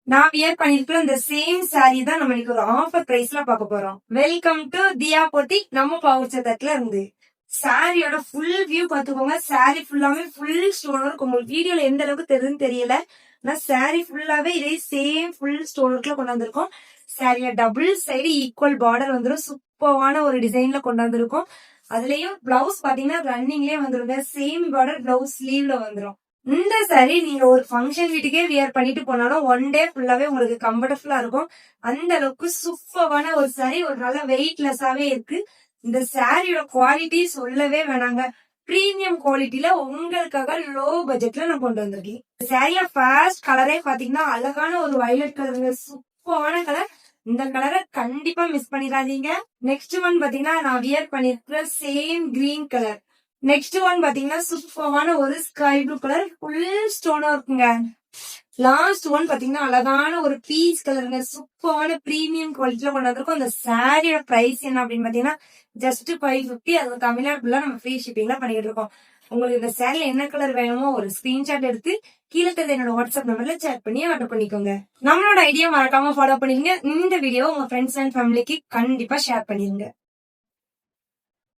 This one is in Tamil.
நான் வியர் பண்ணிருக்கிற இந்த சேம் சாரி தான் நம்ம இன்னைக்கு ஒரு ஆஃபர் பிரைஸ்ல பார்க்க போறோம். வெல்கம் டு தியா போட்டி நம்ம பவுச்சத்துல இருந்து. சாரியோட ஃபுல் வியூ பாத்துக்கோங்க. சாரி ஃபுல்லாவே ஃபுல் ஸ்டோன் ஒர்க். உங்களுக்கு வீடியோல எந்த அளவுக்கு தெரியுதுன்னு தெரியல. ஆனா சாரி ஃபுல்லாவே இதே சேம் ஃபுல் ஸ்டோன் ஒர்க்ல கொண்டு வந்திருக்கோம். சாரியில டபுள் சைடு ஈக்குவல் பார்டர் வந்துடும். சூப்பரான ஒரு டிசைன்ல கொண்டு வந்திருக்கோம். அதுலயும் பிளவுஸ் பாத்தீங்கன்னா ரன்னிங்லயே வந்துருங்க. சேம் பார்டர் பிளவுஸ் ஸ்லீவ்ல வந்துடும். இந்த சாரி நீங்க ஒரு ஃபங்க்ஷன் வீட்டுக்கே வியர் பண்ணிட்டு போனாலும் ஒன் டே ஃபுல்லாவே உங்களுக்கு கம்ஃபர்டபுல்லா இருக்கும். அந்த அளவுக்கு சூப்பரான ஒரு சாரி, ஒரு நல்ல வெயிட்லெஸ்ஸாவே இருக்கு. இந்த சாரியோட குவாலிட்டி சொல்லவே வேணாங்க. பிரீமியம் குவாலிட்டில உங்களுக்காக லோ பட்ஜெட்ல நான் கொண்டு வந்திருக்கேன். சாரியா ஃபர்ஸ்ட் கலரே பாத்தீங்கன்னா அழகான ஒரு வயலட் கலருங்க. சூப்பரான கலர். இந்த கலரை கண்டிப்பா மிஸ் பண்ணிடாதீங்க. நெக்ஸ்ட் ஒன் பாத்தீங்கன்னா நான் வியர் பண்ணிருக்கிற same green colour. Next one பாத்தீங்கன்னா சூப்பரான ஒரு ஸ்கை ப்ளூ கலர் ஃபுல் ஸ்டோனா இருக்குங்க. லாஸ்ட் ஒன் பாத்தீங்கன்னா அழகான ஒரு பீச் கலருங்க. சூப்பரான பிரீமியம் குவாலிட்டில கொண்டு வந்திருக்கும். அந்த சாரியோட பிரைஸ் என்ன அப்படின்னு பாத்தீங்கன்னா ஜஸ்ட் 550. அது தமிழ்நாட்டுல நம்ம ஃப்ரீ ஷிப்பிங்ல பண்ணிட்டு இருக்கோம். உங்களுக்கு இந்த சாரில என்ன கலர் வேணுமோ ஒரு ஸ்கிரீன்ஷாட் எடுத்து கீழே தெரிஞ்ச என்னோட வாட்ஸ்அப் நம்பர்ல சேட் பண்ணி ஆர்டர் பண்ணிக்கோங்க. நம்மளோட ஐடியா மறக்காம ஃபாலோ பண்ணிருங்க. இந்த வீடியோ உங்க ஃப்ரெண்ட்ஸ் அண்ட் ஃபேமிலிக்கு கண்டிப்பா ஷேர் பண்ணிருங்க.